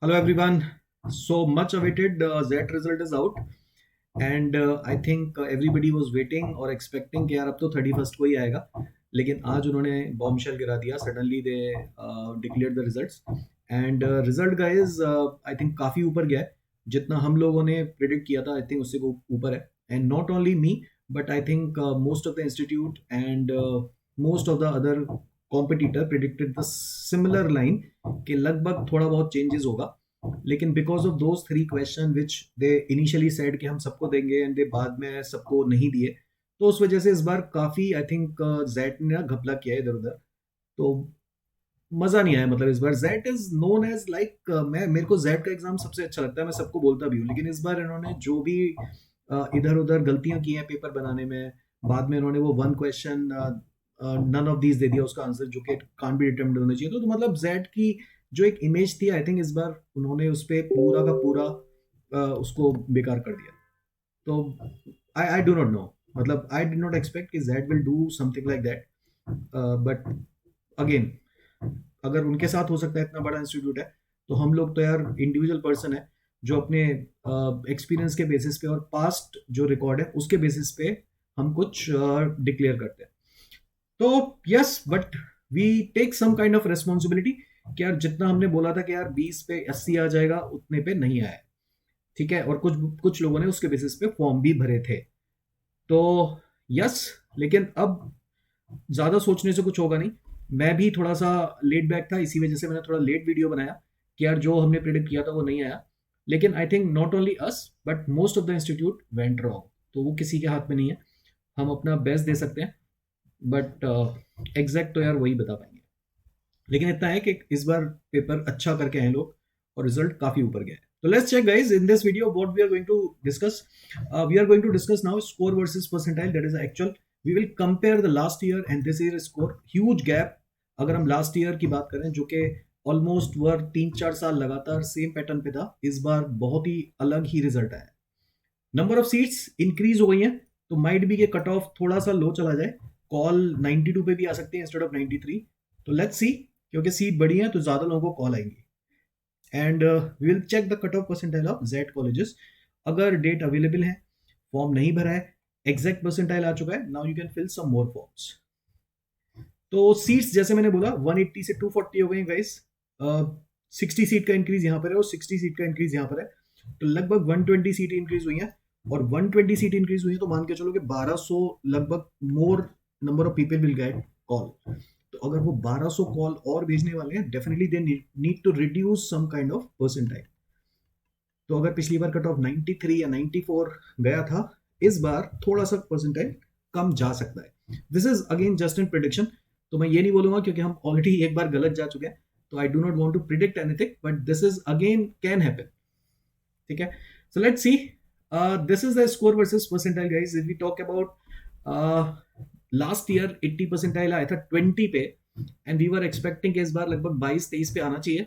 Hello everyone. So much awaited Z result is out and I think everybody was waiting और expecting कि यार अब तो 31st को ही आएगा, लेकिन आज उन्होंने बॉम्बशेल गिरा दिया. Suddenly they declared the results and result guys I think काफ़ी ऊपर गया है. जितना हम लोगों ने प्रिडिक्ट किया था आई थिंक उससे वो ऊपर है. And not only me but I think most of the institute and most of the other competitor predicted the similar line कि लगभग थोड़ा बहुत चेंजेस होगा. लेकिन because of those three question which they initially said कि हम सबको देंगे एंड दे बाद में सबको नहीं दिए, तो उस वजह से इस बार काफी आई थिंक जेट ने ना घपला किया है इधर उधर. तो मजा नहीं आया. मतलब इस बार jet is known as like, मैं मेरे को जेट का एग्जाम सबसे अच्छा लगता है, मैं सबको बोलता भी हूँ, लेकिन इस बार इन्होंने जो भी इधर उधर गलतियां की हैं पेपर बनाने में, बाद में इन्होंने वो one question none of these दे दिया उसका आंसर जो कि कांट बी डिटरमिन्ड होना चाहिए. तो मतलब जेट की जो एक इमेज थी आई थिंक इस बार उन्होंने उस पर पूरा का पूरा उसको बेकार कर दिया. तो आई डू नॉट नो. मतलब आई डिड नॉट एक्सपेक्ट कि Z will do something like that. But again, अगर उनके साथ हो सकता है, इतना बड़ा इंस्टीट्यूट है, तो हम लोग तो यार इंडिविजुअल पर्सन है जो अपने एक्सपीरियंस के बेसिस पे और पास्ट जो रिकॉर्ड है उसके बेसिस पे हम कुछ डिक्लेयर करते हैं. तो yes, but we take some kind of responsibility कि यार जितना हमने बोला था कि यार 20 पे 80 आ जाएगा, उतने पे नहीं आया. ठीक है. और कुछ कुछ लोगों ने उसके बेसिस पे फॉर्म भी भरे थे. तो यस, लेकिन अब ज्यादा सोचने से कुछ होगा नहीं. मैं भी थोड़ा सा लेट बैक था, इसी वजह से मैंने थोड़ा लेट वीडियो बनाया कि यार जो हमने प्रिडिक्ट किया था वो नहीं आया. लेकिन I think not only us but most of the institute went wrong. तो वो किसी के हाथ में नहीं है. हम अपना बेस्ट दे सकते हैं बट एग्जैक्ट तो यार वही बता पाएंगे. लेकिन इतना है कि इस बार पेपर अच्छा करके आए लोग और रिजल्ट काफी ऊपर गया है. तो let's check guys in this video what we are going to discuss. We are going to discuss now score versus percentile, that is actual. We will compare the last year and this year score. Huge gap. अगर हम last year की बात करें जो कि almost वर 3-4 साल लगातार same pattern पे था, इस बार बहुत ही अलग ही रिजल्ट आया. नंबर ऑफ सीट्स इंक्रीज हो गई हैं, तो माइट बी के कट ऑफ थोड़ा सा लो चला जाए. कॉल 92 पे भी आ सकती है इंस्टेड ऑफ 93. तो लेट्स सी, क्योंकि सीट बड़ी है तो ज्यादा लोगों को कॉल आएंगी. And we will check the cut off percentile of Z colleges. अगर डेट अवेलेबल है, फॉर्म नहीं भरा है, एग्जैक्ट परसेंटाइल आ चुका है, now you can fill some more forms. तो सीट्स जैसे मैंने बोला 180 से 240 हो गई गाइस. 60 सीट का इंक्रीज यहाँ पर है और 60 सीट का इंक्रीज यहाँ पर है. तो लगभग 120 सीट इंक्रीज हुई है. और 120 सीट इंक्रीज हुई है तो मान के चलो कि 1200 लगभग more number of people will get call. तो अगर वो 1200 कॉल और भेजने वाले हैं, definitely they need to reduce some kind of percentile. तो अगर पिछली बार कट ऑफ 93 या 94 गया था, इस बार थोड़ा सा परसेंटाइल कम जा सकता है. This is again just in prediction. तो मैं ये नहीं बोलूंगा क्योंकि हम ऑलरेडी एक बार गलत जा चुके हैं. तो I do not want to predict anything but this is again can happen. ठीक है. So let's see. This is the score versus percentile guys. If we talk about last year 80 percentile आया था 20 पे एंड वी वर एक्सपेक्टिंग इस बार लगभग 22-23 पे आना चाहिए.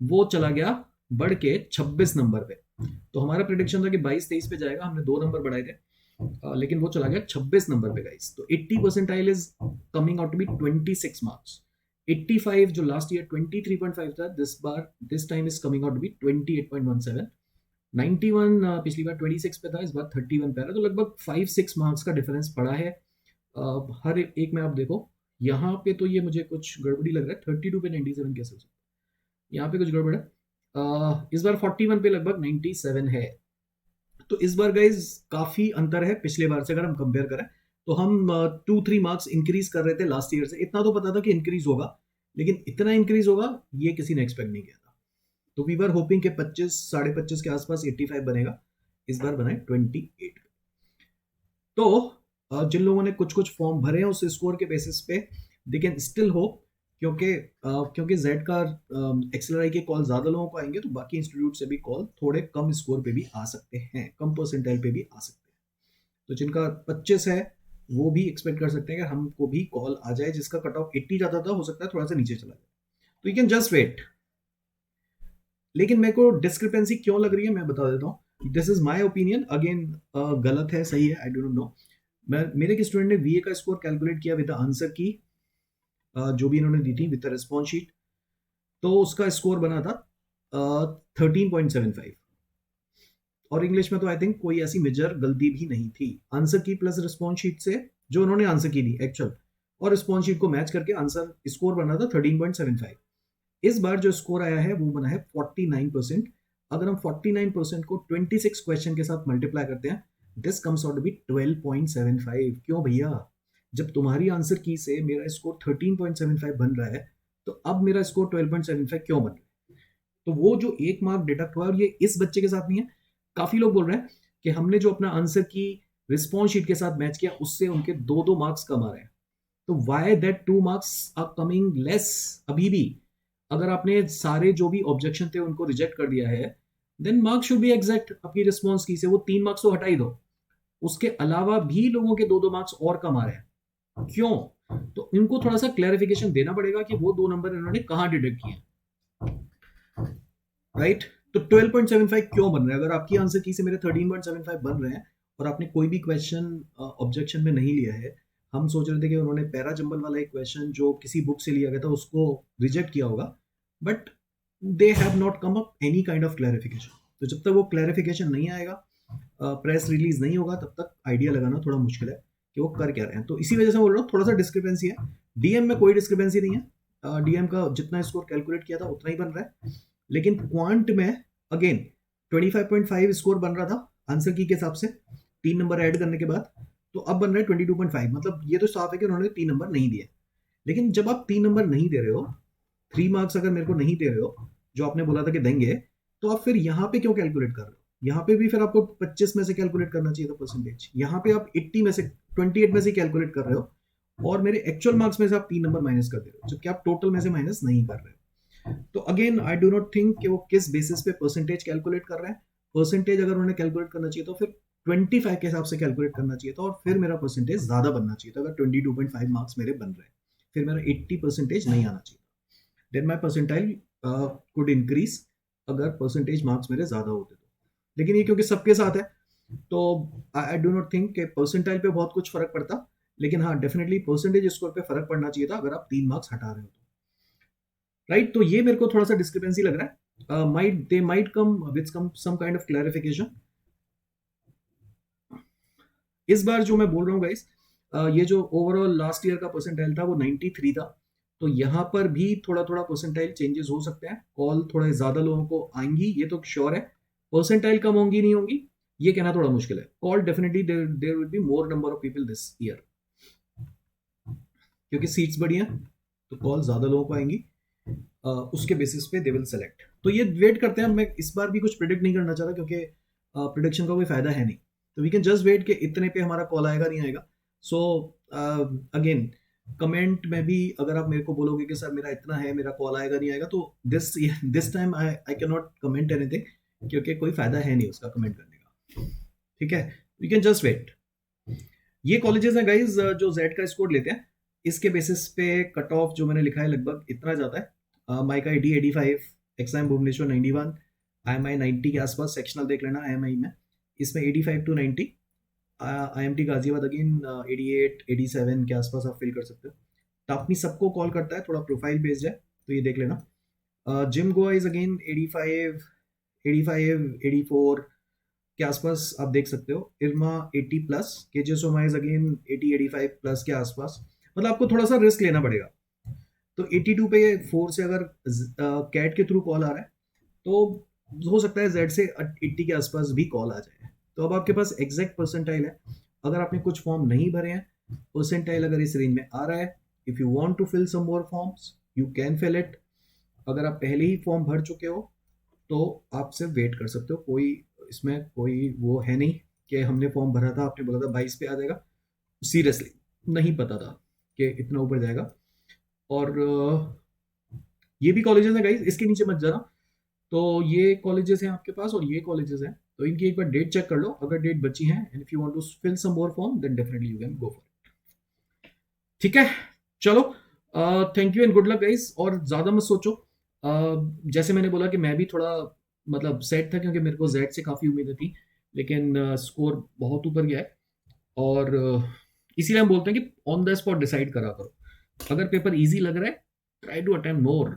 वो चला गया बढ़ के 26 नंबर पे. तो हमारा प्रिडिक्शन था कि 22-23 पे जाएगा, हमने 2 नंबर बढ़ाए थे. लेकिन वो चला गया 26 नंबर पे गाइस. तो 80 percentile is coming out to be 26 marks. 85 जो लास्ट ईयर 23.5 था, this time is coming out to be 28.17. 91 पिछली बार 26 पे था, इस बार 31 पे आ रहा है. तो लगभग 5-6 मार्क्स का डिफरेंस पड़ा है. हर एक में आप देखो, यहाँ पे तो ये मुझे कुछ गड़बड़ी लग रहा है. 32 पे 97 कैसे हो सकता है, यहाँ पे कुछ गड़बड़ है. इस बार 41 पे लगभग 97 है. तो इस बार गाइज काफी अंतर है पिछले बार से. अगर हम कंपेयर करें तो हम 2-3 मार्क्स इंक्रीज कर रहे थे लास्ट ईयर से. इतना तो पता था कि इंक्रीज होगा, लेकिन इतना इंक्रीज होगा ये किसी ने एक्सपेक्ट नहीं किया था. तो वी वर होपिंग के 25-25.5 के आसपास 85 बनेगा. इस बार बनाए 28. तो जिन लोगों ने कुछ कुछ फॉर्म भरे हैं उस स्कोर के बेसिस पे दे कैन स्टिल होप, क्योंकि जेड का एक्सएलआई के कॉल ज्यादा लोगों को आएंगे, तो बाकी इंस्टीट्यूट से भी कॉल थोड़े कम स्कोर पे भी आ सकते हैं, कम परसेंटाइल पे भी आ सकते हैं. तो जिनका 25 है वो भी एक्सपेक्ट कर सकते हैं कि हमको भी कॉल आ जाए. जिसका कट ऑफ 80 जाता था, हो सकता है थोड़ा सा नीचे चला जाए. तो यू कैन जस्ट वेट. लेकिन मेरे को डिस्क्रिपेंसी क्यों लग रही है मैं बता देता हूँ. This is my opinion. Again गलत है सही है आई डोंट नो. मेरे एक स्टूडेंट ने वीए का स्कोर कैलकुलेट किया विद द आंसर की जो भी इन्होंने दी थी विद द रिस्पॉन्स शीट. तो उसका स्कोर बना था 13.75, और इंग्लिश में तो आई थिंक कोई ऐसी मेजर गलती भी नहीं थी। आंसर की प्लस रिस्पॉन्स शीट से जो उन्होंने आंसर की दी एक्चुअल और रिस्पॉन्स शीट को मैच करके आंसर स्कोर बना था 13.75। इस बार जो स्कोर आया है वो बना है 49%। अगर हम 49% को 26 क्वेश्चन के साथ मल्टीप्लाई करते हैं, this comes out to be 12.75। क्यों भैया, जब तुम्हारी आंसर की से मेरा स्कोर 13.75 बन रहा है, तो अब मेरा स्कोर 12.75 क्यों बन रहा है? तो वो जो एक मार्क डिडक्ट हुआ, और ये इस बच्चे के साथ नहीं है, काफी लोग बोल रहे हैं कि हमने जो अपना आंसर की रिस्पॉन्स शीट के साथ मैच किया उससे उनके 2-2 मार्क्स कम आ रहे हैं। तो why that 2 marks are coming less अभी भी? अगर आपने सारे जो भी ऑब्जेक्शन थे उनको रिजेक्ट कर दिया है, then marks should be exact आपकी रिस्पॉन्स की से। वो 3 मार्क्स तो हटा ही दो, उसके अलावा भी लोगों के 2-2 मार्क्स और कम आ रहे हैं। क्यों? तो इनको थोड़ा सा क्लैरिफिकेशन देना पड़ेगा कि वो 2 नंबर इन्होंने कहां डिडक्ट किए, राइट? तो 12.75 क्यों बन रहा है? अगर आपकी आंसर की से मेरे 13.75 बन रहे हैं और आपने कोई भी क्वेश्चन ऑब्जेक्शन में नहीं लिया है, हम सोच रहे थे कि उन्होंने पैरा जंबल वाला एक क्वेश्चन जो किसी बुक से लिया गया था उसको रिजेक्ट किया होगा, but they have not come up any kind of clarification. तो जब तक वो क्लैरिफिकेशन नहीं आएगा, प्रेस रिलीज नहीं होगा, तब तक आइडिया लगाना थोड़ा मुश्किल है कि वो कर क्या रहे हैं। तो इसी वजह से बोल रहा हूँ थोड़ा सा डिस्क्रिपेंसी है। डीएम में कोई डिस्क्रिपेंसी नहीं है, डीएम का जितना स्कोर कैलकुलेट किया था उतना ही बन रहा है, लेकिन क्वांट में अगेन 25.5 स्कोर बन रहा था आंसर की के हिसाब से 3 नंबर ऐड करने के बाद, तो अब बन रहा है 22.5। मतलब ये तो साफ है कि उन्होंने 3 नंबर नहीं दिए। लेकिन जब आप 3 नंबर नहीं दे रहे हो, 3 मार्क्स अगर मेरे को नहीं दे रहे हो जो आपने बोला था कि देंगे, तो आप फिर यहाँ पे क्यों कैलकुलेट कर रहे हो? यहाँ पे भी फिर आपको 25 में से कैलकुलेट करना चाहिए था परसेंटेज। यहाँ पे आप 80 में से 28 में से कैलकुलेट कर रहे हो और मेरे एक्चुअल मार्क्स में से आप 3 नंबर माइनस कर दे रहे हो, जबकि आप टोटल में से माइनस नहीं कर रहे हो। तो again I do not think कि वो किस बेसिस पे परसेंटेज कैलकुलेट कर रहे हैं। परसेंटेज अगर उन्हें कैलकुलेट करना चाहिए तो फिर 25 के हिसाब से कैलकुलेट करना चाहिए था, और फिर मेरा परसेंटेज ज्यादा बनना चाहिए था। अगर 22.5 मार्क्स मेरे बन रहे हैं, फिर मेरा 80 परसेंटेज नहीं आना चाहिए। Then my percentile could increase अगर परसेंटेज मार्क्स मेरे ज्यादा होते तो। लेकिन ये क्योंकि सबके साथ है, तो आई डू नॉट थिंक कि परसेंटाइल पे बहुत कुछ फर्क पड़ता। लेकिन हाँ, डेफिनेटली परसेंटेज स्कोर पे फर्क पड़ना चाहिए था अगर आप 3 मार्क्स हटा रहे हो तो, राइट? तो ये मेरे को थोड़ा सा डिस्क्रिपेंसी लग रहा है। Might they might come with some kind of clarification. इस बार जो मैं बोल रहा हूँ गाइस, ये जो ओवरऑल लास्ट ईयर का परसेंटाइल था वो 93 था। तो यहाँ पर भी थोड़ा थोड़ा परसेंटाइल चेंजेस हो सकते हैं। कॉल थोड़ा ज्यादा लोगों को आएंगी, ये तो श्योर है। परसेंटाइल कम होंगी नहीं होंगी ये कहना थोड़ा मुश्किल है। Call definitely there will be more number of people this year, क्योंकि सीट्स बढ़ी हैं तो कॉल ज्यादा लोगों को आएंगी। उसके बेसिस पे दे विल सेलेक्ट। तो ये वेट करते हैं। मैं इस बार भी कुछ प्रिडिक्ट नहीं करना चाहता क्योंकि प्रिडिक्शन का कोई फायदा है नहीं। तो वी कैन जस्ट वेट कि इतने पे हमारा कॉल आएगा नहीं आएगा। सो अगेन, कमेंट में भी अगर आप मेरे को बोलोगे कि सर मेरा इतना है, मेरा कॉल आएगा नहीं आएगा, तो this time I can not comment anything, क्योंकि कोई फायदा है नहीं उसका कमेंट करने का। ठीक है, वी कैन जस्ट वेट। ये कॉलेजेस हैं गाइज जो जेड का स्कोर लेते हैं। इसके बेसिस पे कट ऑफ जो मैंने लिखा है लगभग इतना जाता है। माइका 80 85, एक्सआईएम भुवनेश्वर 91, आईएमआई 90 के आसपास। सेक्शनल देख लेना आईएमआई में, इसमें 85 to 90। आईएमटी गाजियाबाद अगेन 88 87 के आसपास आप फिल कर सकते हो। टापनी सबको कॉल करता है, थोड़ा प्रोफाइल बेस्ड है, तो ये देख लेना। जिम गोवा इज अगेन 85 85 84 के आसपास आप देख सकते हो। इरमा 80 प्लस, केजेसोमा इज अगेन 80 85 प्लस के आसपास। मतलब आपको थोड़ा सा रिस्क लेना पड़ेगा। तो 82 पे 4 से अगर कैट के थ्रू कॉल आ रहा है, तो हो सकता है जेड से 80 के आसपास भी कॉल आ जाए। तो अब आपके पास एग्जैक्ट परसेंटाइल है। अगर आपने कुछ फॉर्म नहीं भरे हैं, परसेंटाइल अगर इस रेंज में आ रहा है, if you want to fill some more forms you can fill it. अगर आप पहले ही फॉर्म भर चुके हो तो आप सिर्फ वेट कर सकते हो। कोई इसमें कोई वो है नहीं कि हमने फॉर्म भरा था, आपने बोला था 22 पे आ जाएगा, सीरियसली नहीं पता था कि इतना ऊपर जाएगा। और ये भी कॉलेजेस हैं गाइस, इसके नीचे मत जाना। तो ये कॉलेजेस हैं आपके पास और ये कॉलेजेस हैं, तो इनकी एक बार डेट चेक कर लो। अगर डेट बची है and if you want to fill some more form then definitely you can go for it. ठीक है, चलो, thank you and good luck guys. और ज्यादा मत सोचो। जैसे मैंने बोला कि मैं भी थोड़ा मतलब सेट था क्योंकि मेरे को जेड से काफी उम्मीदें थी, लेकिन स्कोर बहुत ऊपर गया है। और इसीलिए हम बोलते हैं कि ऑन द स्पॉट डिसाइड करा करो। अगर पेपर इजी लग रहा है, ट्राई टू अटेम्प्ट मोर।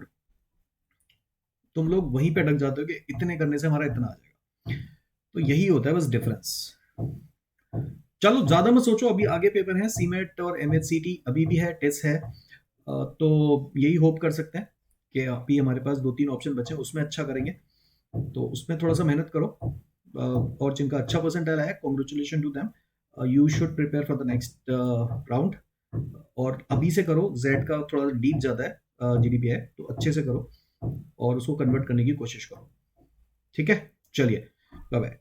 तुम लोग वहीं पे अटक जाते हो कि इतने करने से हमारा इतना आ जाएगा। तो यही होता है बस डिफरेंस। चलो ज्यादा मत सोचो, अभी आगे पेपर है, सीमेट और एमएचसीटी अभी भी है, टेस्ट है। तो यही होप कर सकते हैं कि अभी हमारे पास 2-3 ऑप्शन बचे हैं, उसमें अच्छा करेंगे। तो उसमें थोड़ा सा मेहनत करो। और जिनका अच्छा परसेंटाइल आया, congratulation to them. You should prepare for the next round. और अभी से करो, जेड का थोड़ा डीप जाता है जीडीपीआई, तो अच्छे से करो और उसको कन्वर्ट करने की कोशिश करो। ठीक है, चलिए, बाय बाय।